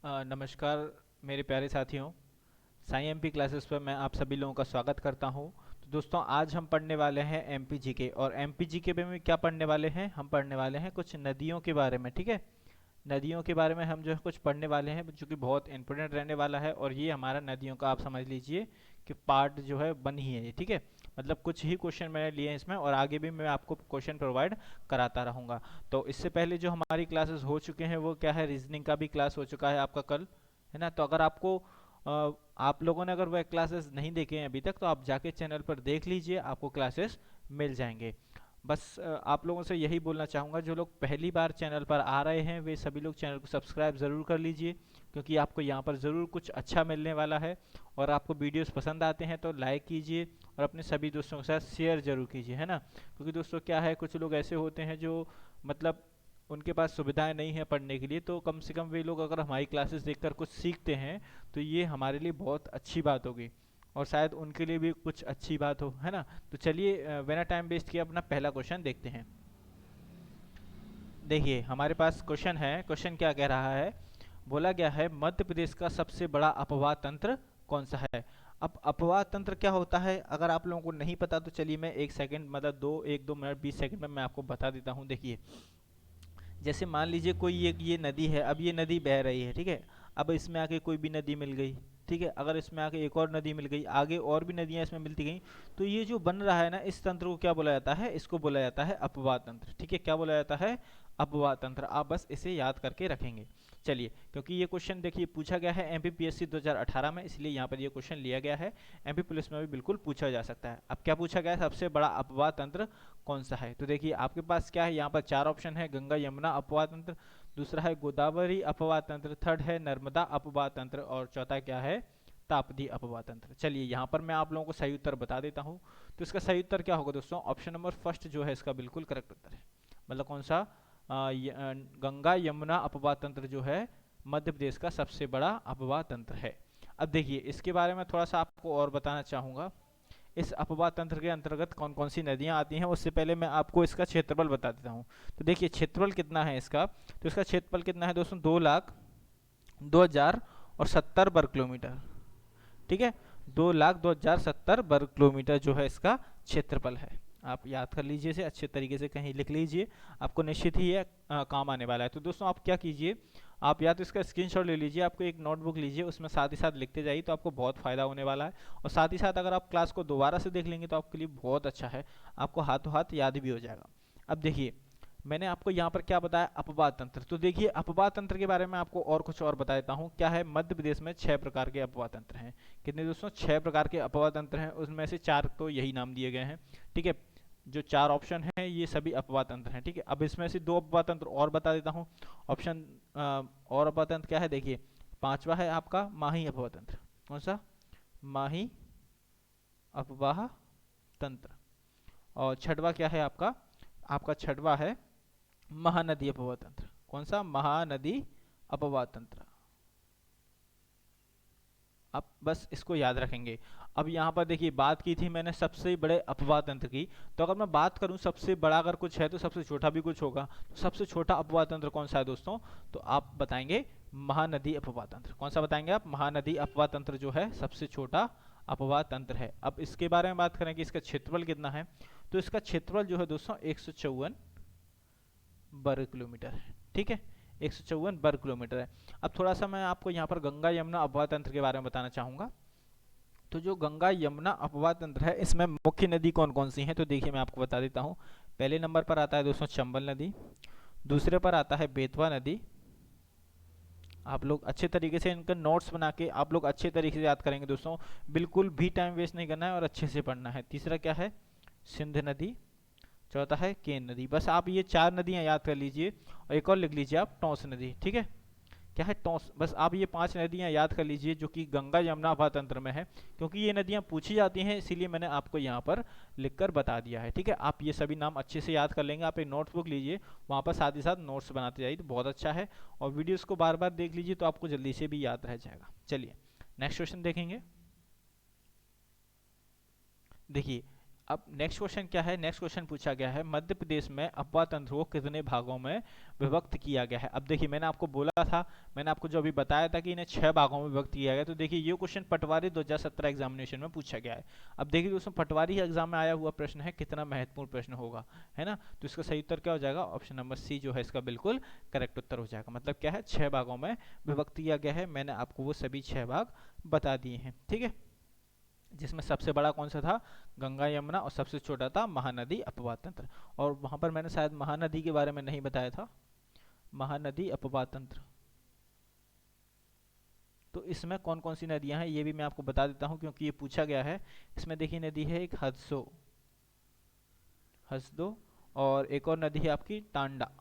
नमस्कार मेरे प्यारे साथियों। साई एमपी क्लासेस पर मैं आप सभी लोगों का स्वागत करता हूं। तो दोस्तों आज हम पढ़ने वाले हैं एमपी जीके, और एमपी जीके में क्या पढ़ने वाले हैं, हम पढ़ने वाले हैं कुछ नदियों के बारे में। ठीक है, नदियों के बारे में हम जो है कुछ पढ़ने वाले हैं जो कि बहुत इंपॉर्टेंट रहने वाला है। और ये हमारा नदियों का आप समझ लीजिए कि पार्ट जो है बन ही है ये। ठीक है, मतलब कुछ ही क्वेश्चन मैंने लिए हैं इसमें, और आगे भी मैं आपको क्वेश्चन प्रोवाइड कराता रहूँगा। तो इससे पहले जो हमारी क्लासेस हो चुके हैं वो क्या है, रीजनिंग का भी क्लास हो चुका है आपका कल, है ना। तो अगर आपको आप लोगों ने अगर वह क्लासेस नहीं देखे हैं अभी तक, तो आप जाके चैनल पर देख लीजिए, आपको क्लासेस मिल जाएंगे। बस आप लोगों से यही बोलना चाहूँगा, जो लोग पहली बार चैनल पर आ रहे हैं वे सभी लोग चैनल को सब्सक्राइब ज़रूर कर लीजिए, क्योंकि आपको यहाँ पर ज़रूर कुछ अच्छा मिलने वाला है। और आपको वीडियोस पसंद आते हैं तो लाइक कीजिए, और अपने सभी दोस्तों के साथ शेयर ज़रूर कीजिए, है ना। क्योंकि दोस्तों क्या है, कुछ लोग ऐसे होते हैं जो मतलब उनके पास सुविधाएं नहीं है पढ़ने के लिए, तो कम से कम वे लोग अगर हमारी क्लासेस देखकर कुछ सीखते हैं तो ये हमारे लिए बहुत अच्छी बात होगी, और शायद उनके लिए भी कुछ अच्छी बात हो, है ना। तो चलिए बिना टाइम वेस्ट किए अपना पहला क्वेश्चन देखते हैं। देखिए हमारे पास क्वेश्चन है, क्वेश्चन क्या कह रहा है, बोला गया है मध्य प्रदेश का सबसे बड़ा अपवाह तंत्र कौन सा है। अब अपवाह तंत्र क्या होता है, अगर आप लोगों को नहीं पता तो चलिए मैं एक सेकंड, मतलब एक दो मिनट 20 सेकंड में मैं आपको बता देता हूँ। देखिए जैसे मान लीजिए कोई एक ये नदी है, अब ये नदी बह रही है, ठीक है। अब इसमें आके कोई भी नदी मिल गई, ठीक है। अगर इसमें आके एक और नदी मिल गई, आगे और भी नदियां इसमें मिलती गई, तो ये जो बन रहा है ना, इस तंत्र को क्या बोला जाता है, इसको बोला जाता है अपवाह तंत्र। ठीक है, क्या बोला जाता है, अपवाह तंत्र। आप बस इसे याद करके रखेंगे। चलिए, क्योंकि ये क्वेश्चन देखिए पूछा गया है एमपीपीएससी 2018 में, इसलिए यहाँ पर ये क्वेश्चन लिया गया है। एमपी पुलिस में भी बिल्कुल पूछा जा सकता है। अब क्या पूछा गया है, सबसे बड़ा अपवाह तंत्र कौन सा है। तो देखिए आपके पास क्या है, यहाँ पर चार ऑप्शन है, गंगा यमुना अपवाह तंत्र, दूसरा है गोदावरी अपवाह तंत्र, थर्ड है नर्मदा अपवाह तंत्र, और चौथा क्या है, ताप्ती अपवाह तंत्र। चलिए यहाँ पर मैं आप लोगों को सही उत्तर बता देता हूँ। तो इसका सही उत्तर क्या होगा दोस्तों, ऑप्शन नंबर फर्स्ट जो है इसका बिल्कुल करेक्ट उत्तर है। मतलब कौन सा, गंगा यमुना अपवाह तंत्र जो है मध्य प्रदेश का सबसे बड़ा अपवाह तंत्र है। अब देखिए इसके बारे में थोड़ा सा आपको और बताना चाहूँगा, इस अपवाह तंत्र के अंतर्गत कौन कौन सी नदियां आती हैं। उससे पहले मैं आपको इसका क्षेत्रफल बता देता हूँ। तो देखिए क्षेत्रफल कितना है इसका, तो इसका क्षेत्रफल कितना है दोस्तों, 2,02,070 वर्ग किलोमीटर। ठीक है, 2,02,070 वर्ग किलोमीटर जो है इसका क्षेत्रफल है। आप याद कर लीजिए, इसे अच्छे तरीके से कहीं लिख लीजिए, आपको निश्चित ही ये काम आने वाला है। तो दोस्तों आप क्या कीजिए, आप या तो इसका स्क्रीनशॉट ले लीजिए, आपको एक नोटबुक लीजिए, उसमें साथ ही साथ लिखते जाइए, तो आपको बहुत फ़ायदा होने वाला है। और साथ ही साथ अगर आप क्लास को दोबारा से देख लेंगे तो आपके लिए बहुत अच्छा है, आपको हाथों हाथ याद भी हो जाएगा। अब देखिए मैंने आपको यहाँ पर क्या बताया, अपवाह तंत्र। तो देखिए अपवाह तंत्र के बारे में आपको और कुछ और बता देता हूँ। क्या है, मध्य प्रदेश में 6 प्रकार के अपवाह तंत्र हैं। कितने दोस्तों, 6 प्रकार के अपवाह तंत्र हैं, उसमें से 4 तो यही नाम दिए गए हैं। ठीक है, जो 4 ऑप्शन हैं ये सभी अपवाह तंत्र हैं। ठीक है, अब इसमें से 2 अपवाह तंत्र और बता देता हूँ। ऑप्शन और अपवाह तंत्र क्या है, देखिए पांचवा है आपका माही अपवाह तंत्र। कौन सा, माही अपवाह तंत्र। और छठवा क्या है आपका, आपका छठवा है महानदी अपवाह तंत्र। कौन सा, महानदी अपवाह तंत्र। आप बस इसको याद रखेंगे। अब यहाँ पर देखिए बात की थी मैंने सबसे बड़े अपवाह तंत्र की, तो अगर मैं बात करूँ सबसे बड़ा अगर कुछ है तो सबसे छोटा भी कुछ होगा। तो सबसे छोटा अपवाह तंत्र कौन सा है दोस्तों, तो आप बताएंगे महानदी अपवाह तंत्र। कौन सा बताएंगे आप, महानदी अपवाह तंत्र जो है सबसे छोटा अपवाह तंत्र है। अब इसके बारे में बात करें कि इसका क्षेत्रफल कितना है, तो इसका क्षेत्रफल जो है दोस्तों 154 वर्ग किलोमीटर है। ठीक है, 154 वर्ग किलोमीटर है। अब थोड़ा सा मैं आपको यहाँ पर गंगा यमुना अपवाह तंत्र के बारे में बताना चाहूँगा। तो जो गंगा यमुना अपवाह तंत्र है इसमें मुख्य नदी कौन कौन सी हैं, तो देखिए मैं आपको बता देता हूँ। पहले नंबर पर आता है दोस्तों चंबल नदी, दूसरे पर आता है बेतवा नदी। आप लोग अच्छे तरीके से इनका नोट्स बना के आप लोग अच्छे तरीके से याद करेंगे दोस्तों, बिल्कुल भी टाइम वेस्ट नहीं करना है और अच्छे से पढ़ना है। तीसरा क्या है, सिंध नदी। चौथा है केन नदी। बस आप ये 4 नदियां याद कर लीजिए, और एक और लिख लीजिए आप, टोंस नदी। ठीक है, क्या है, टोंस। बस आप ये 5 नदियां याद कर लीजिए जो कि गंगा यमुना अपवाह तंत्र में है, क्योंकि ये नदियां पूछी जाती हैं इसीलिए मैंने आपको यहाँ पर लिखकर बता दिया है। ठीक है, आप ये सभी नाम अच्छे से याद कर लेंगे। आप एक नोटबुक लीजिए, वहाँ पर साथ ही साथ नोट्स बनाते जाइए तो बहुत अच्छा है, और वीडियोस को बार बार देख लीजिए तो आपको जल्दी से भी याद रह जाएगा। चलिए नेक्स्ट क्वेश्चन देखेंगे। देखिए अब नेक्स्ट क्वेश्चन क्या है, नेक्स्ट क्वेश्चन पूछा गया है मध्य प्रदेश में अफवाह तंत्र को कितने भागों में विभक्त किया गया है। अब देखिए मैंने आपको बोला था, मैंने आपको जो अभी बताया था कि इन्हें 6 भागों में विभक्त किया गया। तो देखिए ये क्वेश्चन पटवारी 2017 एग्जामिनेशन में पूछा गया है। अब देखिए दोस्तों पटवारी एग्जाम में आया हुआ प्रश्न है, कितना महत्वपूर्ण प्रश्न होगा, है ना। तो इसका सही उत्तर क्या हो जाएगा, ऑप्शन नंबर सी जो है इसका बिल्कुल करेक्ट उत्तर हो जाएगा। मतलब क्या है, 6 भागों में विभक्त किया गया है। मैंने आपको वो सभी 6 भाग बता दिए हैं, ठीक है। जिसमें सबसे बड़ा कौन सा था, गंगा यमुना, और सबसे छोटा था महानदी अपवाद तंत्र। और वहां पर मैंने शायद महानदी के बारे में नहीं बताया था, महानदी अपवाद तंत्र। तो इसमें कौन कौन सी नदियां हैं ये भी मैं आपको बता देता हूं, क्योंकि ये पूछा गया है। इसमें देखिए नदी है एक हदसो, हसदो, और एक और नदी है आपकी टांडा।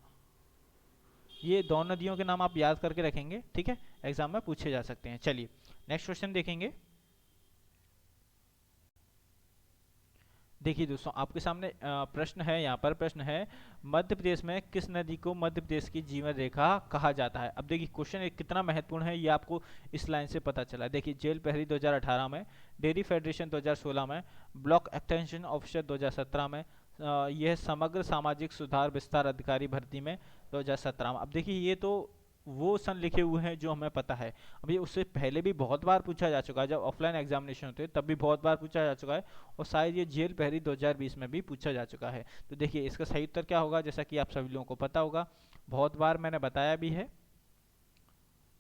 ये दोनों नदियों के नाम आप याद करके रखेंगे, ठीक है, एग्जाम में पूछे जा सकते हैं। चलिए नेक्स्ट क्वेश्चन देखेंगे। देखिए दोस्तों आपके सामने प्रश्न है, यहाँ पर प्रश्न है मध्य प्रदेश में किस नदी को मध्य प्रदेश की जीवन रेखा कहा जाता है। अब देखिए क्वेश्चन कितना महत्वपूर्ण है ये आपको इस लाइन से पता चला। देखिए जेल प्रहरी 2018 में, डेयरी फेडरेशन 2016 में, ब्लॉक एक्सटेंशन ऑफिसर 2017 में, यह समग्र सामाजिक सुधार विस्तार अधिकारी भर्ती में 2017 में। अब देखिए ये तो वो सन लिखे हुए हैं जो हमें पता है। अब ये उससे पहले भी बहुत बार पूछा जा चुका है, जब ऑफलाइन एग्जामिनेशन होते हैं तब भी बहुत बार पूछा जा चुका है, और शायद ये जेल पहरी 2020 में भी पूछा जा चुका है। तो देखिए इसका सही उत्तर क्या होगा, जैसा कि आप सभी लोगों को पता होगा, बहुत बार मैंने बताया भी है।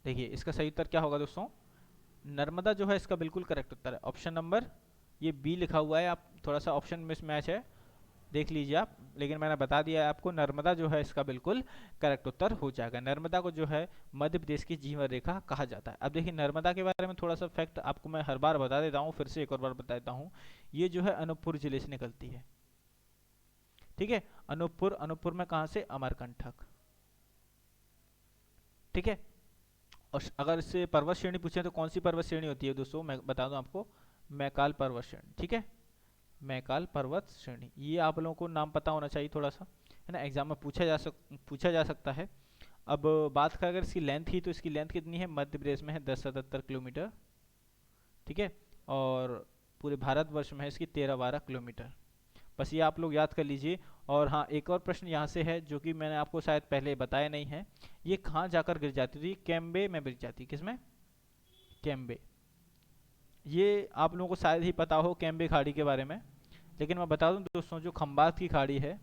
देखिए इसका सही उत्तर क्या होगा दोस्तों, नर्मदा जो है इसका बिल्कुल करेक्ट उत्तर है। ऑप्शन नंबर ये बी लिखा हुआ है, आप थोड़ा सा ऑप्शन मिसमैच है, देख लीजिए आप, लेकिन मैंने बता दिया है आपको, नर्मदा जो है इसका बिल्कुल करेक्ट उत्तर हो जाएगा। नर्मदा को जो है मध्य प्रदेश की जीवन रेखा कहा जाता है। अब देखिए नर्मदा के बारे में थोड़ा सा फैक्ट आपको मैं हर बार बता देता हूँ, फिर से एक और बार बता देता हूँ। ये जो है अनूपपुर जिले से निकलती है, ठीक है। अनूपपुर, अनूपपुर में कहाँ से, अमरकंटक, ठीक है। और अगर इससे पर्वत श्रेणी पूछे तो कौन सी पर्वत श्रेणी होती है दोस्तों, मैं बता दूं आपको, मैकाल पर्वत श्रेणी, ठीक है। मैकाल पर्वत श्रेणी, ये आप लोगों को नाम पता होना चाहिए थोड़ा सा, है ना, एग्जाम में पूछा जा सकता है। अब बात करें अगर इसकी लेंथ ही, तो इसकी लेंथ कितनी है, मध्य प्रदेश में है 1077 किलोमीटर, ठीक है। और पूरे भारतवर्ष में है इसकी 13-12 किलोमीटर। बस ये आप लोग याद कर लीजिए। और हाँ एक और प्रश्न यहाँ से है जो कि मैंने आपको शायद पहले बताया नहीं है, ये कहाँ जाकर गिर जाती थी, कैम्बे में गिर जाती, किसमें, कैम्बे। ये आप लोगों को शायद ही पता हो कैम्बे खाड़ी के बारे में, लेकिन मैं बता दूं दोस्तों जो खंबात की खाड़ी है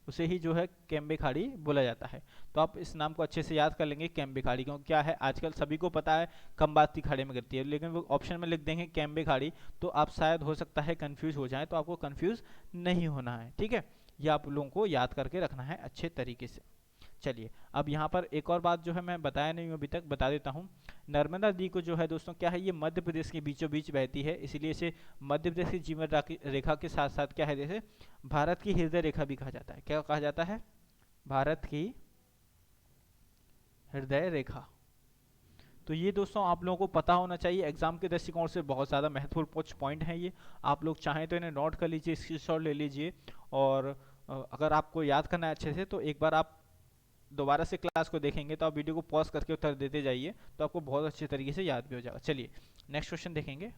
उसे ही जो है कैम्बे खाड़ी बोला जाता है। तो आप इस नाम को अच्छे से याद कर लेंगे, कैम्बे खाड़ी, क्योंकि क्या है आजकल सभी को पता है खंबात की खाड़ी में गिरती है, लेकिन वो ऑप्शन में लिख देंगे कैम्बे खाड़ी, तो आप शायद हो सकता है कंफ्यूज हो जाए, तो आपको कंफ्यूज नहीं होना है, ठीक है। ये आप लोगों को याद करके रखना है अच्छे तरीके से। चलिए अब यहाँ पर एक और बात जो है मैं बताया नहीं हूँ अभी तक, बता देता हूँ। नर्मदा नदी को जो है दोस्तों क्या है, ये मध्य प्रदेश के बीचों बीच बहती है, इसलिए इसे मध्य प्रदेश की जीवन रेखा के साथ साथ क्या है, जैसे भारत की हृदय रेखा भी कहा जाता है। क्या कहा जाता है, भारत की हृदय रेखा। तो ये दोस्तों आप लोगों को पता होना चाहिए, एग्जाम के दृष्टिकोण से बहुत ज़्यादा महत्वपूर्ण कुछ पॉइंट हैं ये। आप लोग चाहें तो इन्हें नोट कर लीजिए, स्क्रीनशॉट ले लीजिए, और अगर आपको याद करना है अच्छे से तो एक बार आप दोबारा से क्लास को देखेंगे, तो आप वीडियो को पॉज करके उत्तर देते जाइए, तो आपको बहुत अच्छे तरीके से याद भी हो जाएगा। चलिए नेक्स्ट क्वेश्चन देखेंगे।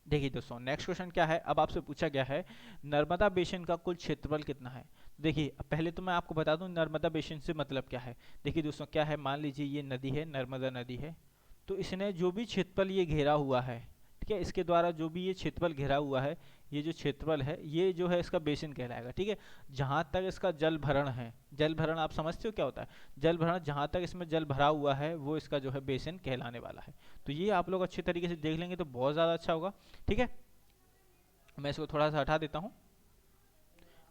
देखिए दोस्तों नेक्स्ट क्वेश्चन क्या है, अब आपसे पूछा गया है नर्मदा बेसिन का कुल क्षेत्रफल कितना है। देखिए पहले तो मैं आपको बता दूं नर्मदा बेसिन से मतलब क्या है। देखिए दोस्तों क्या है, मान लीजिए ये नदी है, नर्मदा नदी है, तो इसने जो भी क्षेत्रफल ये घेरा हुआ है, ठीक है, इसके द्वारा जो भी ये क्षेत्रफल घेरा हुआ है, ये जो क्षेत्रफल है ये जो है इसका बेसिन कहलाएगा, ठीक है। जहाँ तक इसका जल भरण है, जल भरण आप समझते हो क्या होता है, जल भरण, जहाँ तक इसमें जल भरा हुआ है वो इसका जो है बेसिन कहलाने वाला है। तो ये आप लोग अच्छे तरीके से देख लेंगे तो बहुत ज़्यादा अच्छा होगा, ठीक है। मैं इसको थोड़ा सा हटा देता हूँ,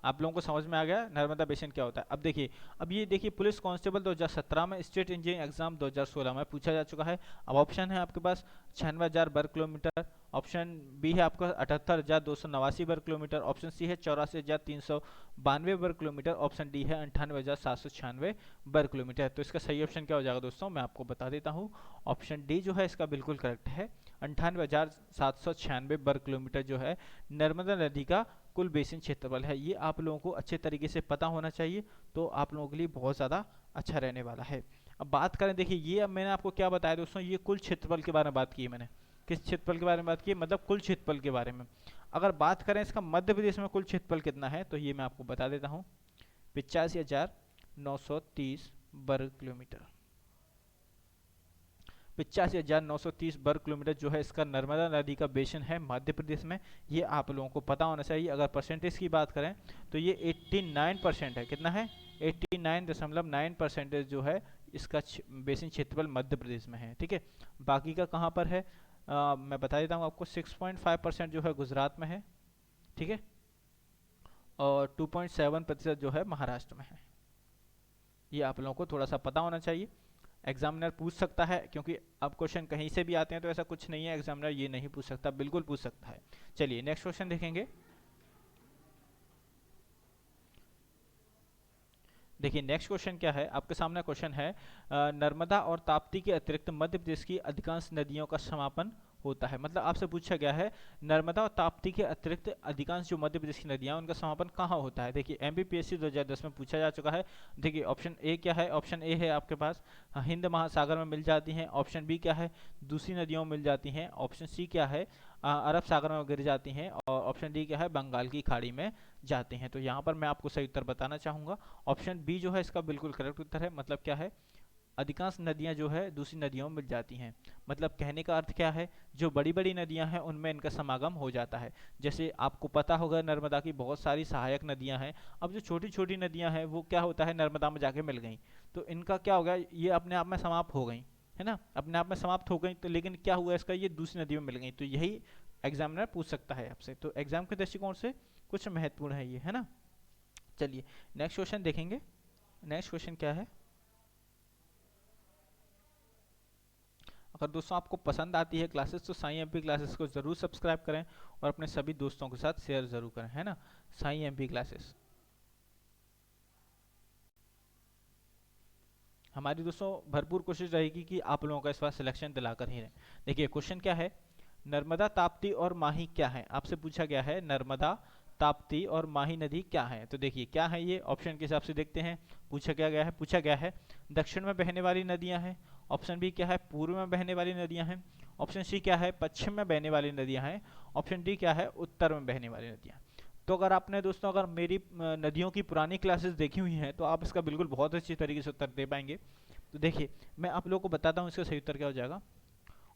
आप लोगों को समझ में आ गया नर्मदा बेसिन क्या होता है। अब देखिए, अब ये देखिए पुलिस कांस्टेबल 2017 में, स्टेट इंजीनियरिंग एग्जाम 2016 में पूछा जा चुका है। अब ऑप्शन है आपके पास 96,000 वर्ग किलोमीटर, ऑप्शन बी है आपका 78,289 वर्ग किलोमीटर, ऑप्शन सी है 84,392 वर्ग किलोमीटर, ऑप्शन डी है 98,796 वर्ग किलोमीटर। तो इसका सही ऑप्शन क्या हो जाएगा दोस्तों, मैं आपको बता देता हूँ, ऑप्शन डी जो है इसका बिल्कुल करेक्ट है। 98,796 वर्ग किलोमीटर जो है नर्मदा नदी का कुल बेसिन क्षेत्रफल है। ये आप लोगों को अच्छे तरीके से पता होना चाहिए, तो आप लोगों के लिए बहुत ज़्यादा अच्छा रहने वाला है। अब बात करें, देखिए ये अब मैंने आपको क्या बताया दोस्तों, ये कुल क्षेत्रफल के बारे में बात की है मैंने, किस क्षेत्रफल के बारे में बात की, मतलब कुल क्षेत्रफल के बारे में। अगर बात करें इसका मध्य प्रदेश में कुल क्षेत्रफल कितना है, तो ये मैं आपको बता देता हूँ, 85,930 वर्ग किलोमीटर। 85,930 वर्ग किलोमीटर जो है इसका नर्मदा नदी का बेसिन है मध्य प्रदेश में। ये आप लोगों को पता होना चाहिए। अगर परसेंटेज की बात करें तो ये 89% है। कितना है? 89.9% जो है इसका बेसिन क्षेत्रफल मध्य प्रदेश में है। ठीक है, बाकी का कहाँ पर है मैं बता देता हूँ आपको। 6.5% जो है गुजरात में है। ठीक है, और 2.7% जो है महाराष्ट्र में है। ये आप लोगों को थोड़ा सा पता होना चाहिए। एग्जामिनर पूछ सकता है, क्योंकि अब क्वेश्चन कहीं से भी आते हैं तो ऐसा कुछ नहीं है एग्जामिनर ये नहीं पूछ सकता, बिल्कुल पूछ सकता है। चलिए नेक्स्ट क्वेश्चन देखेंगे। देखिए नेक्स्ट क्वेश्चन क्या है, आपके सामने क्वेश्चन है नर्मदा और ताप्ती के अतिरिक्त मध्य प्रदेश की अधिकांश नदियों का समापन होता है। मतलब आपसे पूछा गया है नर्मदा और ताप्ती के अतिरिक्त अधिकांश जो मध्य प्रदेश की नदियां उनका समापन कहाँ होता है। देखिए एमपीपीएससी 2010 में पूछा जा चुका है। देखिए ऑप्शन ए क्या है, ऑप्शन ए है आपके पास हिंद महासागर में मिल जाती हैं। ऑप्शन बी क्या है, दूसरी नदियों में मिल जाती हैं। ऑप्शन सी क्या है, अरब सागर में गिर जाती हैं। और ऑप्शन डी क्या है, बंगाल की खाड़ी में जाते हैं। तो यहाँ पर मैं आपको सही उत्तर बताना चाहूँगा, ऑप्शन बी जो है इसका बिल्कुल करेक्ट उत्तर है। मतलब क्या है, अधिकांश नदियां जो है दूसरी नदियों में मिल जाती हैं। मतलब कहने का अर्थ क्या है, जो बड़ी बड़ी नदियां हैं उनमें इनका समागम हो जाता है। जैसे आपको पता होगा नर्मदा की बहुत सारी सहायक नदियां हैं। अब जो छोटी छोटी नदियां हैं वो क्या होता है नर्मदा में जाके मिल गई, तो इनका क्या होगा, ये अपने आप में समाप्त हो गई, है ना, अपने आप में समाप्त हो गई। तो लेकिन क्या हुआ इसका, ये दूसरी नदियों में मिल गई। तो यही एग्जामिनर पूछ सकता है आपसे। तो एग्जाम के दृष्टिकोण से कुछ महत्वपूर्ण है ये, है ना। चलिए नेक्स्ट क्वेश्चन देखेंगे। नेक्स्ट क्वेश्चन क्या है, अगर दोस्तों आपको पसंद आती है क्लासेस तो साई एमपी क्लासेस को जरूर सब्सक्राइब करें और अपने सभी दोस्तों के साथ शेयर जरूर करें, है ना। साई एमपी क्लासेस हमारी दोस्तों भरपूर कोशिश रहेगी कि आप लोगों का इस बार सिलेक्शन दिलाकर ही रहे। देखिए क्वेश्चन क्या है, नर्मदा ताप्ती और माही क्या है। आपसे पूछा गया है नर्मदा ताप्ती और माही नदी क्या है। तो देखिए क्या है ये, ऑप्शन के हिसाब से देखते हैं। पूछा गया है दक्षिण में बहने वाली नदियां हैं। ऑप्शन बी क्या है, पूर्व में बहने वाली नदियां हैं। ऑप्शन सी क्या है, पश्चिम में बहने वाली नदियां हैं। ऑप्शन डी क्या है, उत्तर में बहने वाली नदियां। तो अगर आपने दोस्तों अगर मेरी नदियों की पुरानी क्लासेस देखी हुई हैं तो आप इसका बिल्कुल बहुत अच्छी तरीके से उत्तर दे पाएंगे। तो देखिए मैं आप लोगों को बताता हूँ इसका सही उत्तर क्या हो जाएगा।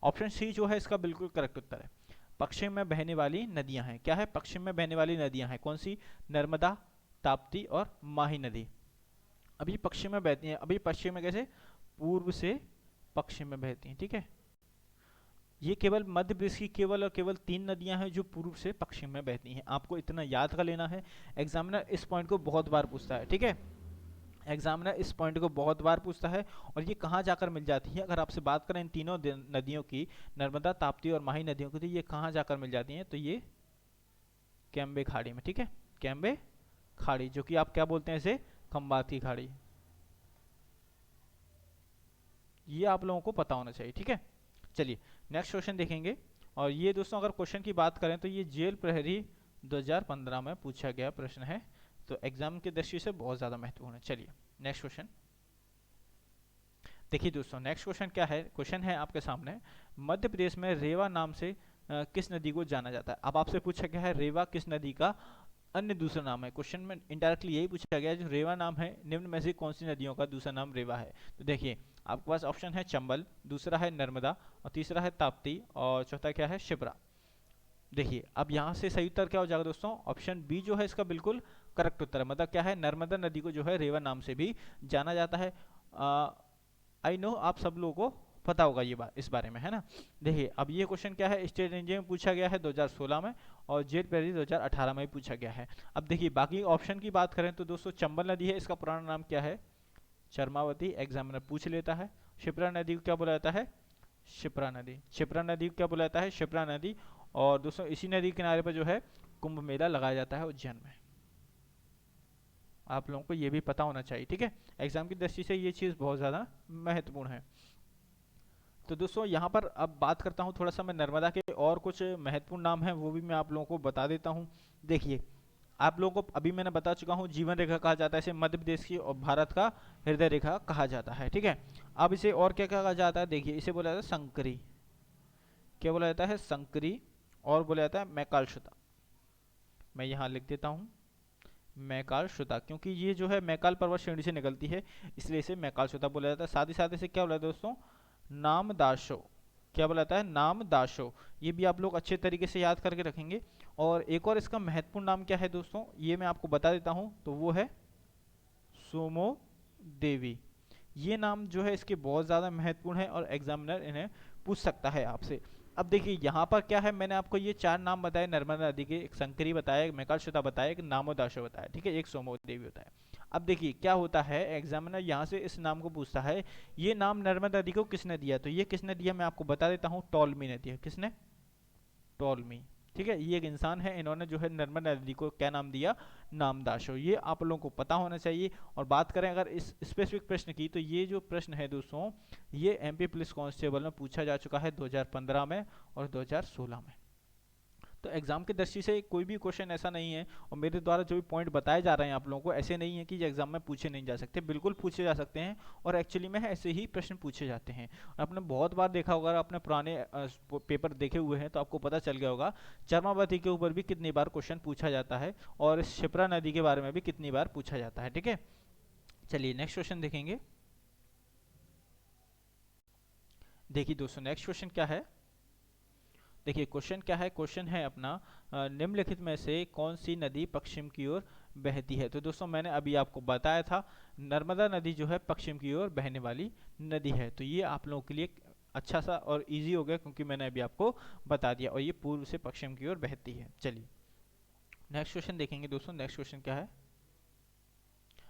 ऑप्शन सी जो है इसका बिल्कुल करेक्ट उत्तर है। पश्चिम में बहने वाली नदियां हैं। क्या है, पश्चिम में बहने वाली नदियां हैं। कौन सी, नर्मदा, ताप्ती और माही नदी अभी पश्चिम में बहती हैं। अभी पश्चिम में कैसे, पूर्व से पश्चिम में बहती हैं। ठीक है, ये केवल मध्य प्रदेश की केवल और केवल 3 नदियां हैं जो पूर्व से पश्चिम में बहती हैं। आपको इतना याद कर लेना है, एग्जामिनर इस पॉइंट को बहुत बार पूछता है। ठीक है, एग्जामिनर इस पॉइंट को बहुत बार पूछता है। और ये कहाँ जाकर मिल जाती है, अगर आपसे बात करें इन तीनों नदियों की, नर्मदा, ताप्ती और माही नदियों की, तो ये कहाँ जाकर मिल जाती हैं, तो ये कैम्बे खाड़ी में। ठीक है, कैम्बे खाड़ी, जो कि आप क्या बोलते हैं इसे, खंबात की खाड़ी। ये आप लोगों को पता होना चाहिए। ठीक है, चलिए नेक्स्ट क्वेश्चन देखेंगे। और ये दोस्तों अगर क्वेश्चन की बात करें तो ये जेल प्रहरी 2015 में पूछा गया प्रश्न है। तो एग्जाम की दृष्टि से बहुत ज़्यादा महत्वपूर्ण है। चलिए नेक्स्ट क्वेश्चन देखिए दोस्तों। नेक्स्ट क्वेश्चन क्या है, क्वेश्चन है आपके सामने, मध्य प्रदेश में रेवा नाम से किस नदी को जाना जाता है। अब आपसे पूछा गया है रेवा किस नदी का अन्य दूसरा नाम है। क्वेश्चन में इनडायरेक्टली यही पूछा गया है, जो रेवा नाम है निम्न में से कौन सी नदियों का दूसरा नाम रेवा है। तो देखिए आपके पास ऑप्शन है चंबल, दूसरा है नर्मदा, और तीसरा है ताप्ती, और चौथा क्या है, शिप्रा। देखिए अब यहाँ से सही उत्तर क्या हो जाएगा दोस्तों, ऑप्शन बी जो है इसका बिल्कुल करेक्ट उत्तर है। मतलब क्या है, नर्मदा नदी को जो है रेवा नाम से भी जाना जाता है। आई नो आप सब लोगों को पता होगा ये बात इस बारे में, है ना। देखिए अब ये क्वेश्चन क्या है, स्टेट रेंज में पूछा गया है 2016 में, और जेल प्रहरी 2018 में भी पूछा गया है। अब देखिए बाकी ऑप्शन की बात करें तो दोस्तों चंबल नदी है, इसका पुराना नाम क्या है, शर्मावती, एग्जामिनर पूछ लेता है। शिप्रा नदी को क्या बोला जाता है, शिप्रा नदी। शिप्रा नदी को क्या बोला जाता है, शिप्रा नदी। और दोस्तों इसी नदी के किनारे पर जो है कुंभ मेला लगाया जाता है उज्जैन में। आप लोगों को ये भी पता होना चाहिए। ठीक है, एग्जाम की दृष्टि से ये चीज़ बहुत ज़्यादा महत्वपूर्ण है। तो दोस्तों यहाँ पर अब बात करता हूँ थोड़ा सा मैं नर्मदा के और कुछ महत्वपूर्ण नाम हैं वो भी मैं आप लोगों को बता देता हूँ। देखिए आप लोगों को अभी मैंने बता चुका हूँ जीवन रेखा कहा जाता है इसे, मध्य प्रदेश की और भारत का हृदय रेखा कहा जाता है। ठीक है, अब इसे और क्या कहा जाता है, देखिए इसे बोला जाता है संकरी। क्या बोला जाता है, संकरी, और बोला जाता है मैकालशुता। मैं यहाँ लिख देता हूँ मैकालशुता, क्योंकि ये जो है मैकाल पर्वत श्रेणी से निकलती है, इसलिए इसे मैकालशुता बोला जाता है। साथ ही साथ इसे क्या बोला जाता है दोस्तों, नामदाशो। क्या बोला जाता है, नामदाशो। ये भी आप लोग अच्छे तरीके से याद करके रखेंगे। और एक और इसका महत्वपूर्ण नाम क्या है दोस्तों, ये मैं आपको बता देता हूँ, तो वो है सोमो देवी। ये नाम जो है इसके बहुत ज़्यादा महत्वपूर्ण है और एग्जामिनर इन्हें पूछ सकता है आपसे। अब देखिए यहाँ पर क्या है, मैंने आपको ये 4 नाम बताए नर्मदा नदी के, एक संकरी बताया, एक मैकालशुता बताया, एक नामोदाशो बताया, ठीक है, एक सोमो देवी बताया। अब देखिए क्या होता है, एग्जामिनर यहाँ से इस नाम को पूछता है, ये नाम नर्मदा नदी को किसने दिया, तो ये किसने दिया मैं आपको बता देता हूँ, टॉलमी ने दिया। किसने, टॉलमी। ठीक है, ये एक इंसान है, इन्होंने जो है नर्मदा नदी को क्या नाम दिया, नामदाशो। ये आप लोगों को पता होना चाहिए। और बात करें अगर इस स्पेसिफिक प्रश्न की, तो ये जो प्रश्न है दोस्तों, ये एमपी पुलिस कांस्टेबल में पूछा जा चुका है 2015 में और 2016 में। तो एग्जाम की दृष्टि से कोई भी क्वेश्चन ऐसा नहीं है, और मेरे द्वारा जो भी पॉइंट बताए जा रहे हैं आप लोगों को, ऐसे नहीं है कि एग्जाम में पूछे नहीं जा सकते, बिल्कुल पूछे जा सकते हैं। और एक्चुअली में ऐसे ही प्रश्न पूछे जाते हैं। आपने बहुत बार देखा होगा, आपने पुराने पेपर देखे हुए हैं तो आपको पता चल गया होगा, चरमावती के ऊपर भी कितनी बार क्वेश्चन पूछा जाता है, और शिप्रा नदी के बारे में भी कितनी बार पूछा जाता है। ठीक है, चलिए नेक्स्ट क्वेश्चन देखेंगे। देखिए दोस्तों नेक्स्ट क्वेश्चन क्या है, देखिए क्वेश्चन क्या है, क्वेश्चन है अपना, निम्नलिखित में से कौन सी नदी पश्चिम की ओर बहती है। तो दोस्तों मैंने अभी आपको बताया था, नर्मदा नदी जो है पश्चिम की ओर बहने वाली नदी है। तो ये आप लोगों के लिए अच्छा सा और इजी हो गया, क्योंकि मैंने अभी आपको बता दिया, और ये पूर्व से पश्चिम की ओर बहती है। चलिए नेक्स्ट क्वेश्चन देखेंगे दोस्तों। नेक्स्ट क्वेश्चन क्या है,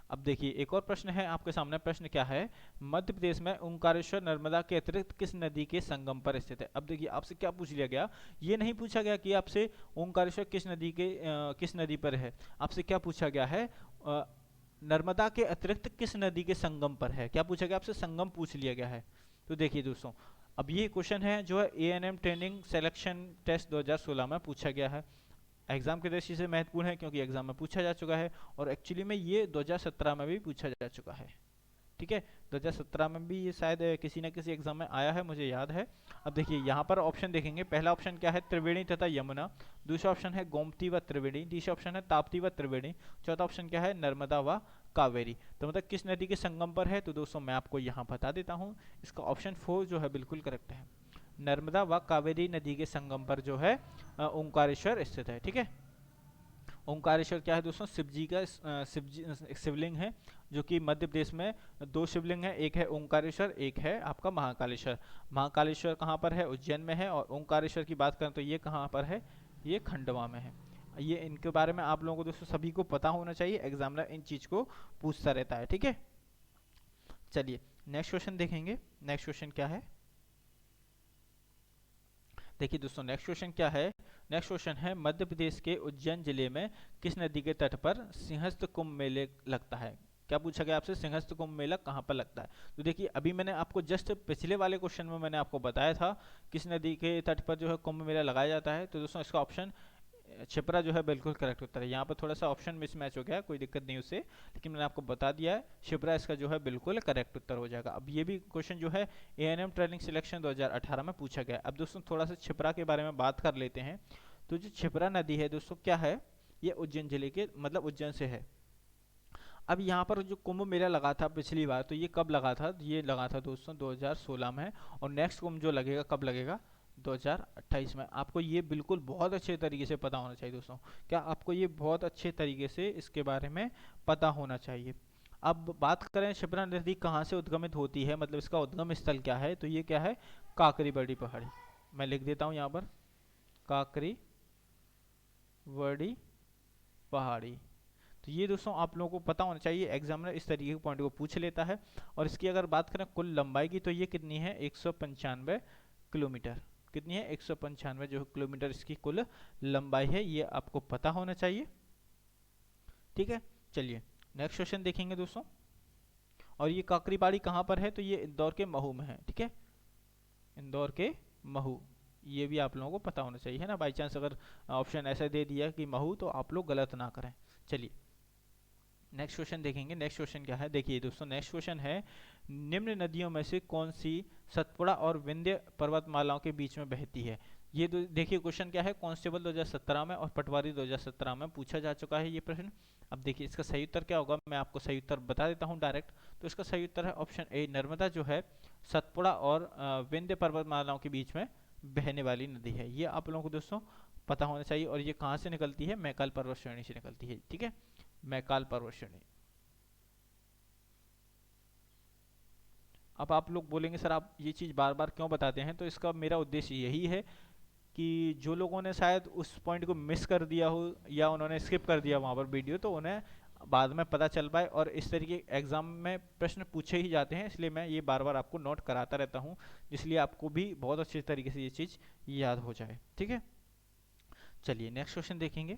अब देखिए एक और प्रश्न है आपके सामने। प्रश्न क्या है, मध्य प्रदेश में ओंकारेश्वर नर्मदा के अतिरिक्त किस नदी के संगम पर स्थित है। अब देखिए आपसे क्या पूछ लिया गया, ये नहीं पूछा गया कि आपसे ओंकारेश्वर किस नदी के किस नदी पर है, आपसे क्या पूछा गया है, नर्मदा के अतिरिक्त किस नदी के संगम पर है। क्या पूछा गया आपसे, संगम पूछ लिया गया है। तो देखिए दोस्तों, अब ये क्वेश्चन है जो है एएनएम ट्रेनिंग सिलेक्शन टेस्ट 2016 में पूछा गया है। एग्जाम की दृष्टि से महत्वपूर्ण है, क्योंकि एग्जाम में पूछा जा चुका है, और एक्चुअली में ये 2017 में भी पूछा जा चुका है। ठीक है, 2017 में भी ये शायद किसी न किसी एग्जाम में आया है, मुझे याद है। अब देखिए यहाँ पर ऑप्शन देखेंगे, पहला ऑप्शन क्या है, त्रिवेणी तथा यमुना। दूसरा ऑप्शन है गोमती व त्रिवेणी। तीसरा ऑप्शन है ताप्ती व त्रिवेणी। चौथा ऑप्शन क्या है, नर्मदा व कावेरी। तो मतलब किस नदी के संगम पर है, तो दोस्तों मैं आपको यहाँ बता देता हूँ, इसका ऑप्शन 4 जो है बिल्कुल करेक्ट है। नर्मदा व कावेरी नदी के संगम पर जो है ओंकारेश्वर स्थित है। ठीक है, ओंकारेश्वर क्या है दोस्तों, शिव जी का शिवलिंग है, जो कि मध्य प्रदेश में 2 शिवलिंग है, एक है ओंकारेश्वर, एक है आपका महाकालेश्वर। महाकालेश्वर कहाँ पर है, उज्जैन में है, और ओंकारेश्वर की बात करें तो ये कहाँ पर है, ये खंडवा में है। ये इनके बारे में आप लोगों को दोस्तों सभी को पता होना चाहिए, एग्जामिनर इन चीज को पूछता रहता है। ठीक है, चलिए नेक्स्ट क्वेश्चन देखेंगे। नेक्स्ट क्वेश्चन क्या है, देखिए दोस्तों नेक्स्ट क्वेश्चन क्या है, नेक्स्ट क्वेश्चन है, मध्य प्रदेश के उज्जैन जिले में किस नदी के तट पर सिंहस्थ कुंभ मेले लगता है। क्या पूछा गया आपसे, सिंहस्थ कुंभ मेला कहाँ पर लगता है। तो देखिए अभी मैंने आपको जस्ट पिछले वाले क्वेश्चन में मैंने आपको बताया था किस नदी के तट पर जो है कुंभ मेला लगाया जाता है। तो दोस्तों इसका ऑप्शन छिपरा जो है बिल्कुल करेक्ट उत्तर है। यहाँ पर थोड़ा सा ऑप्शन मिसमैच हो गया, कोई दिक्कत नहीं उससे, लेकिन मैंने आपको बता दिया है, छिपरा इसका जो है बिल्कुल करेक्ट उत्तर हो जाएगा। अब ये भी क्वेश्चन जो है एएनएम ट्रेनिंग सिलेक्शन 2018 में पूछा गया। अब दोस्तों थोड़ा सा छिपरा के बारे में बात कर लेते हैं। तो जो छिपरा नदी है दोस्तों क्या है, ये उज्जैन जिले के मतलब उज्जैन से है। अब यहाँ पर जो कुंभ मेला लगा था पिछली बार, तो ये कब लगा था, ये लगा था दोस्तों 2016 में, और नेक्स्ट कुंभ जो लगेगा कब लगेगा, 2028 में। आपको ये बिल्कुल बहुत अच्छे तरीके से पता होना चाहिए दोस्तों, क्या आपको ये बहुत अच्छे तरीके से इसके बारे में पता होना चाहिए। अब बात करें शिप्रा नदी कहाँ से उद्गमित होती है, मतलब इसका उद्गम स्थल क्या है, तो ये क्या है, काकरी बड़ी पहाड़ी। मैं लिख देता हूँ यहाँ पर, काकरी बड़ी पहाड़ी। तो ये दोस्तों आप लोगों को पता होना चाहिए, एग्जामिनर इस तरीके के पॉइंट को पूछ लेता है। और इसकी अगर बात करें कुल लंबाई की, तो ये कितनी है, 195 किलोमीटर। कितनी है, 195 जो किलोमीटर इसकी कुल लंबाई है, ये आपको पता होना चाहिए। ठीक है, चलिए नेक्स्ट क्वेश्चन देखेंगे दोस्तों। और ये काकरीबाड़ी कहाँ पर है, तो ये इंदौर के महू में है। ठीक है, इंदौर के महू, ये भी आप लोगों को पता होना चाहिए, है ना। बाई चांस अगर ऑप्शन ऐसा दे दिया कि महू, तो आप लोग गलत ना करें। चलिए नेक्स्ट क्वेश्चन देखेंगे। नेक्स्ट क्वेश्चन क्या है, देखिए दोस्तों नेक्स्ट क्वेश्चन है, निम्न नदियों में से कौन सी सतपुड़ा और विंध्य पर्वतमालाओं के बीच में बहती है। ये देखिए क्वेश्चन क्या है, कांस्टेबल 2017 में और पटवारी 2017 में पूछा जा चुका है ये प्रश्न। अब देखिए इसका सही उत्तर क्या होगा, मैं आपको सही उत्तर बता देता हूँ डायरेक्ट। तो इसका सही उत्तर है ऑप्शन ए, नर्मदा जो है सतपुड़ा और विंध्य पर्वतमालाओं के बीच में बहने वाली नदी है। ये आप लोगों को दोस्तों पता होना चाहिए। और ये कहाँ से निकलती है, मैकाल पर्वत श्रेणी से निकलती है। ठीक है, मैकाल पर्वत श्रेणी। अब आप लोग बोलेंगे सर आप ये चीज़ बार बार क्यों बताते हैं, तो इसका मेरा उद्देश्य यही है कि जो लोगों ने शायद उस पॉइंट को मिस कर दिया हो या उन्होंने स्किप कर दिया वहाँ पर वीडियो, तो उन्हें बाद में पता चल पाए। और इस तरीके एग्जाम में प्रश्न पूछे ही जाते हैं, इसलिए मैं ये बार बार आपको नोट कराता रहता हूँ, इसलिए आपको भी बहुत अच्छे तरीके से ये चीज़ याद हो जाए। ठीक है, चलिए नेक्स्ट क्वेश्चन देखेंगे।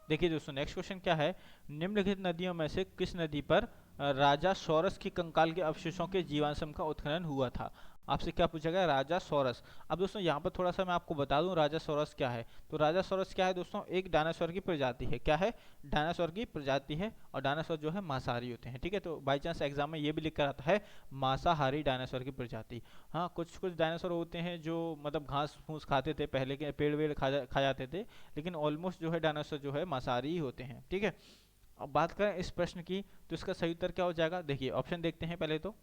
देखिए दोस्तों नेक्स्ट क्वेश्चन क्या है, निम्नलिखित नदियों में से किस नदी पर राजा सौरस के कंकाल के अवशेषों के जीवाश्म का उत्खनन हुआ था। आपसे क्या पूछा गया, राजा सौरस। अब दोस्तों यहाँ पर थोड़ा सा मैं आपको बता दूं राजा सौरस क्या है। तो राजा सौरस क्या है दोस्तों, एक डायनासोर की प्रजाति है। क्या है, डायनासोर की प्रजाति है। और डायनासोर जो है मांसाहारी होते हैं। ठीक है, तो बाई चांस एग्जाम में ये भी लिख कर आता है मांसाहारी डायनासोर की प्रजाति। हाँ, कुछ कुछ डायनासोर होते हैं जो मतलब घास फूस खाते थे, पहले के पेड़ वेड़ खा जाते थे, लेकिन ऑलमोस्ट जो है डायनासोर जो है मांसाहारी ही होते हैं। ठीक है, अब बात करें इस प्रश्न की, तो इसका सही उत्तर क्या हो जाएगा। देखिए ऑप्शन देखते हैं पहले तो।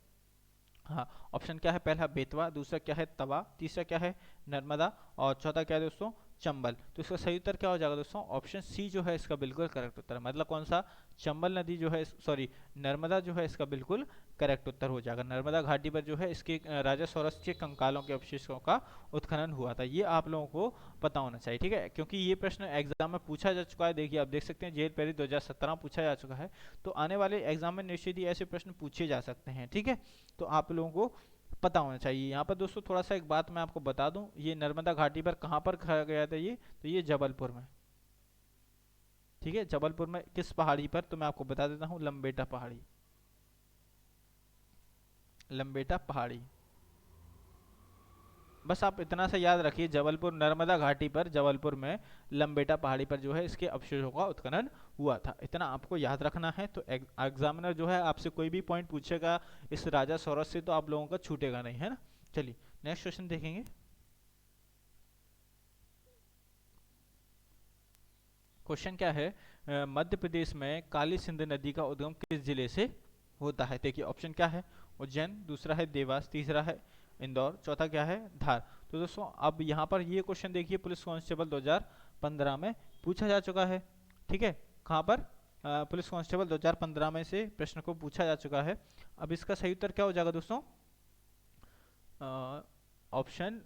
हाँ, ऑप्शन क्या है, पहला बेतवा, दूसरा क्या है तवा, तीसरा क्या है नर्मदा, और चौथा क्या है दोस्तों चंबल। तो इसका सही उत्तर क्या हो जाएगा दोस्तों, ऑप्शन सी जो है इसका बिल्कुल करेक्ट उत्तर है। मतलब कौन सा, चंबल नदी जो है, सॉरी नर्मदा जो है इसका बिल्कुल करेक्ट उत्तर हो जाएगा। नर्मदा घाटी पर जो है इसके राजा सौरस के कंकालों के अवशेषों का उत्खनन हुआ था। ये आप लोगों को पता होना चाहिए। ठीक है, क्योंकि ये प्रश्न एग्जाम में पूछा जा चुका है। देखिए आप देख सकते हैं जेल पेरी 2017 पूछा जा चुका है, तो आने वाले एग्जाम में निश्चित ही ऐसे प्रश्न पूछे जा सकते हैं। ठीक है, तो आप लोगों को पता होना चाहिए। यहाँ पर दोस्तों थोड़ा सा एक बात मैं आपको बता दूं, ये नर्मदा घाटी पर कहाँ पर खाया गया था ये, तो ये जबलपुर में। ठीक है, जबलपुर में किस पहाड़ी पर, तो मैं आपको बता देता हूँ, लंबेटा पहाड़ी। लंबेटा पहाड़ी, बस आप इतना सा याद रखिए, जबलपुर नर्मदा घाटी पर जबलपुर में लंबेटा पहाड़ी पर जो है इसके अवशेषों का उत्खनन हुआ था। इतना आपको याद रखना है। तो एग्जामिनर जो है आपसे कोई भी पॉइंट पूछेगा इस राजा सौरस से, तो आप लोगों का छूटेगा नहीं, है ना। चलिए नेक्स्ट क्वेश्चन देखेंगे। क्वेश्चन क्या है, मध्य प्रदेश में काली सिंध नदी का उद्गम किस जिले से होता है। देखिए ऑप्शन क्या है, उज्जैन, दूसरा है देवास, तीसरा है इंदौर, चौथा क्या है धार। तो दोस्तों अब यहाँ पर ये क्वेश्चन देखिए पुलिस कांस्टेबल 2015 में पूछा जा चुका है। ठीक है, कहाँ पर, पुलिस कांस्टेबल 2015 में से प्रश्न को पूछा जा चुका है। अब इसका सही उत्तर क्या हो जाएगा दोस्तों, ऑप्शन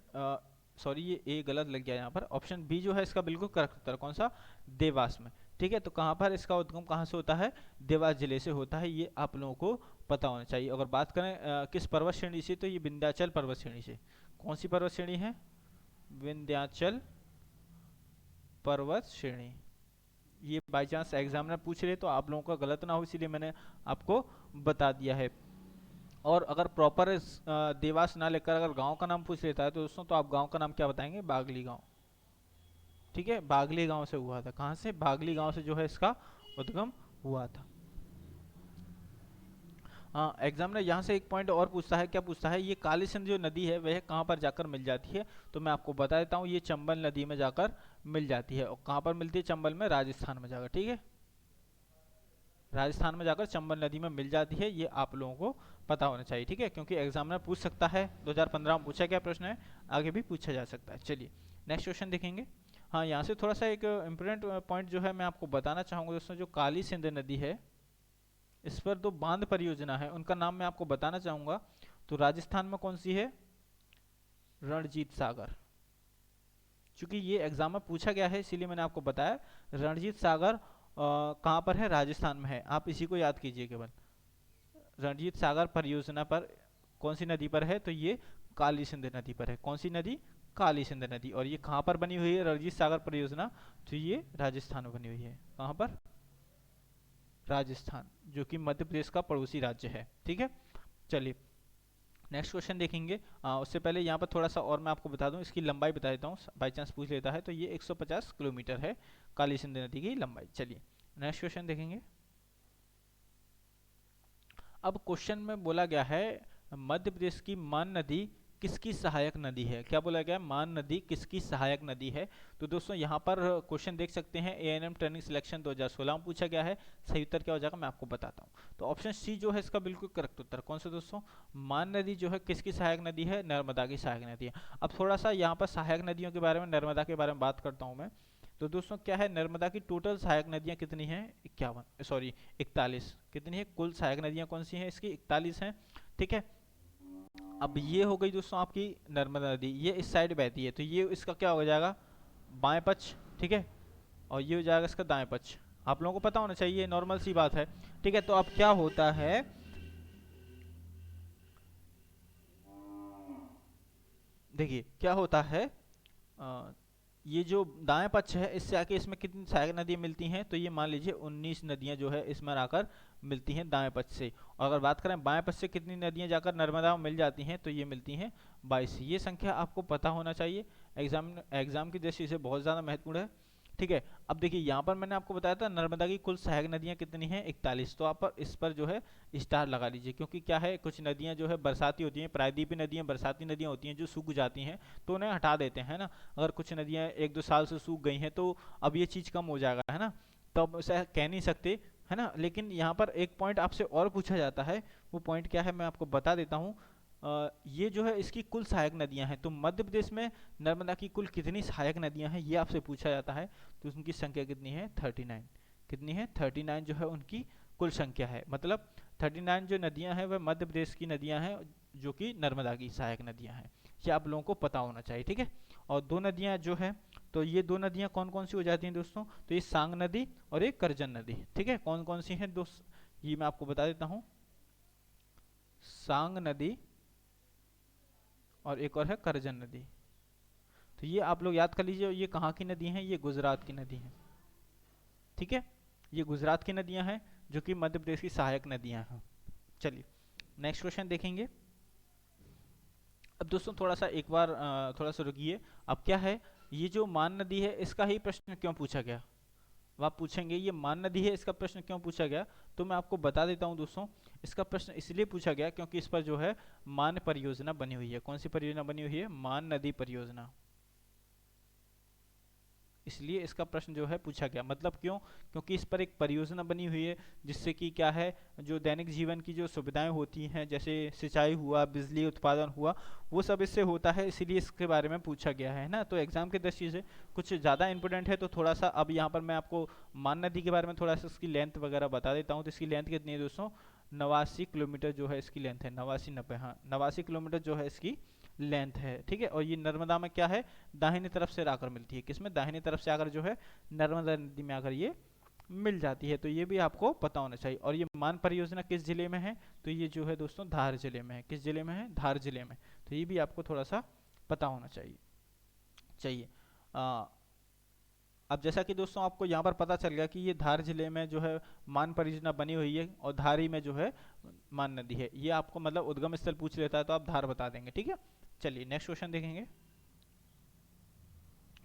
सॉरी ये ए गलत लग गया यहाँ पर, ऑप्शन बी जो है इसका बिल्कुल करेक्ट उत्तर, कौन सा, देवास में। ठीक है, तो कहाँ पर इसका उद्गम कहाँ से होता है, देवास जिले से होता है। ये आप लोगों को पता होना चाहिए। अगर बात करें किस पर्वत श्रेणी से, तो ये विंध्याचल पर्वत श्रेणी से। कौन सी पर्वत श्रेणी है, विंध्याचल पर्वत श्रेणी। ये बाई चांस एग्जामिनर पूछ रहे तो आप लोगों का गलत ना हो, इसीलिए मैंने आपको बता दिया है। और अगर प्रॉपर देवास ना लेकर अगर गांव का नाम पूछ लेता है तो दोस्तों, तो आप गांव का नाम क्या बताएंगे, बागली गांव। ठीक है, बागली गांव से हुआ था। कहाँ से, बागली गांव से जो है इसका उद्गम हुआ था। हाँ, एग्जामिनर यहाँ से एक पॉइंट और पूछता है, क्या पूछता है, ये काली सिंध जो नदी है वह कहाँ पर जाकर मिल जाती है। तो मैं आपको बता देता हूँ, ये चंबल नदी में जाकर मिल जाती है। और कहाँ पर मिलती है, चंबल में, राजस्थान में जाकर। ठीक है, राजस्थान में जाकर चंबल नदी में मिल जाती है। ये आप लोगों को पता होना चाहिए। ठीक है, क्योंकि एग्जामिनर पूछ सकता है, 2015 में पूछा क्या प्रश्न है, आगे भी पूछा जा सकता है। चलिए नेक्स्ट क्वेश्चन देखेंगे। हाँ, यहाँ से थोड़ा सा एक इम्पोर्टेंट पॉइंट जो है मैं आपको बताना चाहूँगा दोस्तों, जो काली सिंध नदी है इस पर दो बांध परियोजना है, उनका नाम मैं आपको बताना चाहूँगा। तो राजस्थान में कौन सी है, रणजीत सागर। चूंकि ये एग्जाम में पूछा गया है इसीलिए मैंने आपको बताया, रणजीत सागर कहाँ पर है, राजस्थान में है। आप इसी को याद कीजिए केवल, रणजीत सागर परियोजना पर कौन सी नदी पर है, तो ये काली सिंध नदी पर है। कौन सी नदी, काली सिंध नदी। और ये कहाँ पर बनी हुई है रणजीत सागर परियोजना, तो ये राजस्थान में बनी हुई है। कहाँ पर, राजस्थान, जो कि मध्य प्रदेश का पड़ोसी राज्य है। ठीक है, चलिए नेक्स्ट क्वेश्चन देखेंगे। उससे पहले यहाँ पर थोड़ा सा और मैं आपको बता दूं, इसकी लंबाई बता देता हूँ, बाई चांस पूछ लेता है। तो ये 150 किलोमीटर है काली सिंध नदी की लंबाई। चलिए नेक्स्ट क्वेश्चन देखेंगे। अब क्वेश्चन में बोला गया है मध्य प्रदेश की मान नदी किसकी सहायक नदी है? क्या बोला गया? मान नदी किसकी सहायक नदी है? तो दोस्तों यहाँ पर क्वेश्चन देख सकते हैं, एएनएम ट्रेनिंग सिलेक्शन 2016 में पूछा गया है। सही उत्तर क्या हो जाएगा मैं आपको बताता हूँ। तो ऑप्शन सी जो है इसका बिल्कुल करेक्ट उत्तर। कौन सा दोस्तों? मान नदी जो है किसकी सहायक नदी है? नर्मदा की सहायक नदी है। अब थोड़ा सा यहाँ पर सहायक नदियों के बारे में, नर्मदा के बारे में बात करता हूँ मैं। तो दोस्तों क्या है, नर्मदा की टोटल सहायक नदियाँ कितनी हैं? 51, सॉरी 41। कितनी है कुल सहायक नदियाँ? कौन सी हैं इसकी? 41 हैं। ठीक है। अब ये हो गई दोस्तों आपकी नर्मदा नदी, ये इस साइड बहती है, तो ये इसका क्या हो जाएगा? बाएं पक्ष। ठीक है। और ये हो जाएगा इसका दाएं पक्ष। आप लोगों को पता होना चाहिए, नॉर्मल सी बात है। ठीक है। तो अब क्या होता है, देखिए क्या होता है, ये जो दाएं पक्ष है इससे आके इसमें कितनी सहायक नदियाँ मिलती हैं? तो ये मान लीजिए 19 नदियाँ जो है इसमें आकर मिलती हैं दाएं पक्ष से। और अगर बात करें बाएं पक्ष से कितनी नदियाँ जाकर नर्मदा में मिल जाती हैं, तो ये मिलती हैं 22। ये संख्या आपको पता होना चाहिए, एग्जाम की दृष्टि से बहुत ज़्यादा महत्वपूर्ण है। ठीक है। अब देखिए यहाँ पर मैंने आपको बताया था नर्मदा की कुल सहायक नदियाँ कितनी हैं? 41। तो आप पर इस पर जो है स्टार लगा लीजिए, क्योंकि क्या है, कुछ नदियाँ जो है बरसाती होती हैं, प्रायद्वीपीय नदियाँ बरसाती नदियाँ होती हैं जो सूख जाती हैं, तो उन्हें हटा देते हैं ना। अगर कुछ नदियाँ 1-2 साल से सूख गई हैं तो अब ये चीज़ कम हो जाएगा, है ना। तो अब ऐसा कह नहीं सकते, है ना। लेकिन यहाँ पर एक पॉइंट आपसे और पूछा जाता है, वो पॉइंट क्या है मैं आपको बता देता हूँ। ये जो है इसकी कुल सहायक नदियां हैं, तो मध्य प्रदेश में नर्मदा की कुल कितनी सहायक नदियां हैं ये आपसे पूछा जाता है। तो उनकी संख्या कितनी है? 39। कितनी है? 39 जो है उनकी कुल संख्या है। मतलब 39 जो नदियां हैं वह मध्य प्रदेश की नदियां हैं, जो कि नर्मदा की सहायक नदियां हैं। ये आप लोगों को पता होना चाहिए। ठीक है। और दो नदियां जो है, तो ये दो नदियां कौन कौन सी हो जाती हैं दोस्तों? तो ये सांग नदी और एक करजन नदी। ठीक है। कौन कौन सी हैं दोस्त, ये मैं आपको बता देता हूँ। सांग नदी और एक और है करजन नदी। तो ये आप लोग याद कर लीजिए, ये कहाँ की नदी हैं? ये गुजरात की नदी हैं। ठीक है। ये गुजरात की नदियां हैं जो कि मध्य प्रदेश की सहायक नदियां हैं। चलिए नेक्स्ट क्वेश्चन देखेंगे। अब दोस्तों थोड़ा सा एक बार थोड़ा सा रुकिए। अब क्या है, ये जो मान नदी है इसका ही प्रश्न क्यों पूछा गया? अब आप पूछेंगे ये मान नदी है इसका प्रश्न क्यों पूछा गया, तो मैं आपको बता देता हूं दोस्तों। इसका प्रश्न इसलिए पूछा गया क्योंकि इस पर जो है मान परियोजना बनी हुई है। कौन सी परियोजना बनी हुई है? मान नदी परियोजना। इसलिए इसका प्रश्न जो है पूछा गया। मतलब क्यों? क्योंकि इस पर एक परियोजना बनी हुई है, जिससे कि क्या है, जो दैनिक जीवन की जो सुविधाएं होती हैं, जैसे सिंचाई हुआ, बिजली उत्पादन हुआ, वो सब इससे होता है, इसीलिए इसके बारे में पूछा गया है ना। तो एग्जाम की दृष्टि से कुछ ज़्यादा इंपॉर्टेंट है। तो थोड़ा सा अब यहाँ पर मैं आपको मान नदी के बारे में थोड़ा सा इसकी लेंथ वगैरह बता देता हूँ। तो इसकी लेंथ कितनी है दोस्तों? 89 किलोमीटर जो है इसकी लेंथ है। 89, हाँ 89 किलोमीटर जो है इसकी लेंथ है। ठीक है। और ये नर्मदा में क्या है, दाहिनी तरफ से आकर मिलती है। किसमें? दाहिनी तरफ से आकर जो है नर्मदा नदी में आकर ये मिल जाती है। तो ये भी आपको पता होना चाहिए। और ये मान परियोजना किस जिले में है? तो ये जो है दोस्तों धार जिले में है। किस जिले में है? धार जिले में। तो ये भी आपको थोड़ा सा पता होना चाहिए। अब जैसा कि दोस्तों आपको यहाँ पर पता चल गया कि ये धार जिले में जो है मान परियोजना बनी हुई है, और धारी में जो है मान नदी है। ये आपको मतलब उद्गम स्थल पूछ लेता है तो आप धार बता देंगे। ठीक है। चलिए नेक्स्ट क्वेश्चन देखेंगे।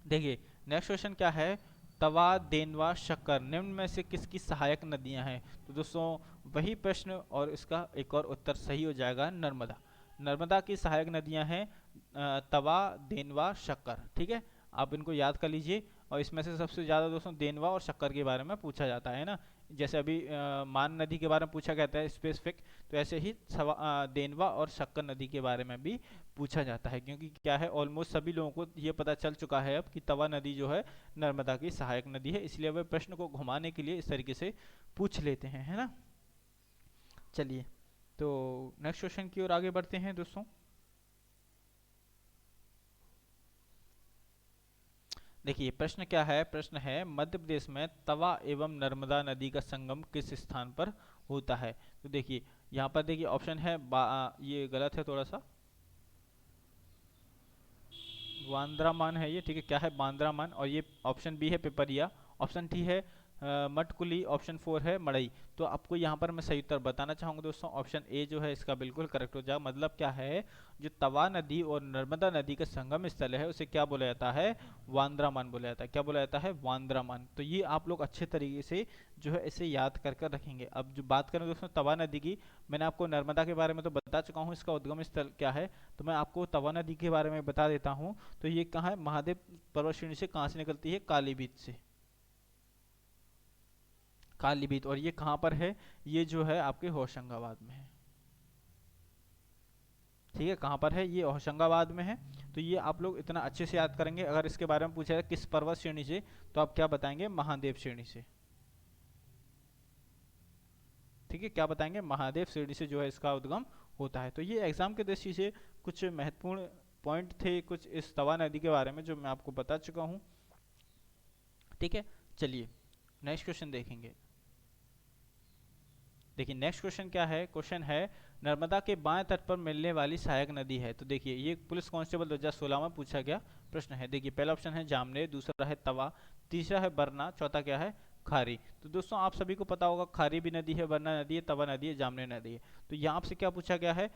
देखिए नेक्स्ट क्वेश्चन क्या है, तवा, देनवा, शक्कर निम्न में से किसकी सहायक नदियां हैं? तो दोस्तों वही प्रश्न और इसका एक और उत्तर सही हो जाएगा, नर्मदा। नर्मदा की सहायक नदियां हैं तवा, देनवा, शक्कर। ठीक है। आप इनको याद कर लीजिए। और इसमें से सबसे ज़्यादा दोस्तों देनवा और शक्कर के बारे में पूछा जाता है ना। जैसे अभी मान नदी के बारे में पूछा गया था स्पेसिफिक, तो ऐसे ही देनवा और शक्कर नदी के बारे में भी पूछा जाता है। क्योंकि क्या है, ऑलमोस्ट सभी लोगों को ये पता चल चुका है अब कि तवा नदी जो है नर्मदा की सहायक नदी है, इसलिए वे प्रश्न को घुमाने के लिए इस तरीके से पूछ लेते हैं, है ना। चलिए तो नेक्स्ट क्वेश्चन की ओर आगे बढ़ते हैं दोस्तों। देखिए प्रश्न क्या है, प्रश्न है मध्य प्रदेश में तवा एवं नर्मदा नदी का संगम किस स्थान पर होता है? तो देखिए यहाँ पर देखिए ऑप्शन है ये गलत है थोड़ा सा, बांद्रा मान है ये। ठीक है। क्या है? बांद्रा मान। और ये ऑप्शन बी है पिपरिया। ऑप्शन डी है मटकुली, ऑप्शन 4 है मड़ई। तो आपको यहाँ पर मैं सही उत्तर बताना चाहूँगा दोस्तों, ऑप्शन ए जो है इसका बिल्कुल करेक्ट हो जाएगा। मतलब क्या है, जो तवा नदी और नर्मदा नदी का संगम स्थल है उसे क्या बोला जाता है, वांद्रामान बोला जाता है। क्या बोला जाता है, वांद्रामान। तो ये आप लोग अच्छे तरीके से जो है इसे याद कर कर रखेंगे। अब जो बात करें दोस्तों तवा नदी की, मैंने आपको नर्मदा के बारे में तो बता चुका हूँ, इसका उद्गम स्थल क्या है, तो मैं आपको तवा नदी के बारे में बता देता हूँ। तो ये कहाँ है, महादेव पर्वत श्रेणी से कहाँ से निकलती है, कालीबीत से, कालीबीत। और ये कहाँ पर है, ये जो है आपके होशंगाबाद में है। ठीक है, कहाँ पर है, ये होशंगाबाद में है। तो ये आप लोग इतना अच्छे से याद करेंगे। अगर इसके बारे में पूछा जाए किस पर्वत श्रेणी से, तो आप क्या बताएंगे, महादेव श्रेणी से। ठीक है, क्या बताएंगे, महादेव श्रेणी से जो है इसका उद्गम होता है। तो ये एग्जाम के दृष्टि से कुछ महत्वपूर्ण पॉइंट थे कुछ इस तवा नदी के बारे में जो मैं आपको बता चुका हूँ। ठीक है, चलिए नेक्स्ट क्वेश्चन देखेंगे। देखिए नेक्स्ट क्वेश्चन क्या है, क्वेश्चन है नर्मदा के बाएं तट पर मिलने वाली सहायक नदी है। तो देखिए ये पुलिस कांस्टेबल 2016 में पूछा गया प्रश्न है। देखिए पहला ऑप्शन है जामनेर, दूसरा है तवा, तीसरा है बरना, चौथा क्या है, खारी। तो दोस्तों आप सभी को पता होगा खारी भी नदी है, बरना नदी है, तवा नदी है, जामनेर नदी है। तो यहाँ आपसे क्या पूछा गया है,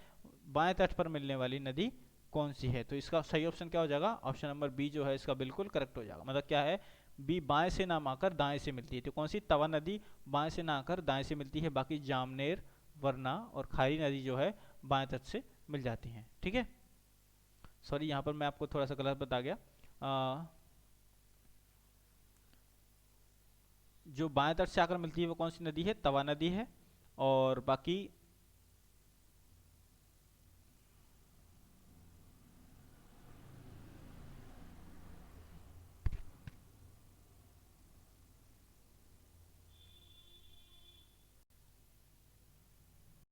बाएं तट पर मिलने वाली नदी कौन सी है। तो इसका सही ऑप्शन क्या हो जाएगा, ऑप्शन नंबर बी जो है इसका बिल्कुल करेक्ट हो जाएगा। मतलब क्या है, बी बाएं से नाम आकर दाएं से मिलती है। तो कौन सी, तवा नदी बाएं से ना आकर दाएं से मिलती है, बाकी जामनेर, वरना और खारी नदी जो है बाएं तट से मिल जाती हैं। ठीक है, सॉरी यहाँ पर मैं आपको थोड़ा सा गलत बता गया। जो बाएं तट से आकर मिलती है वो कौन सी नदी है, तवा नदी है। और बाकी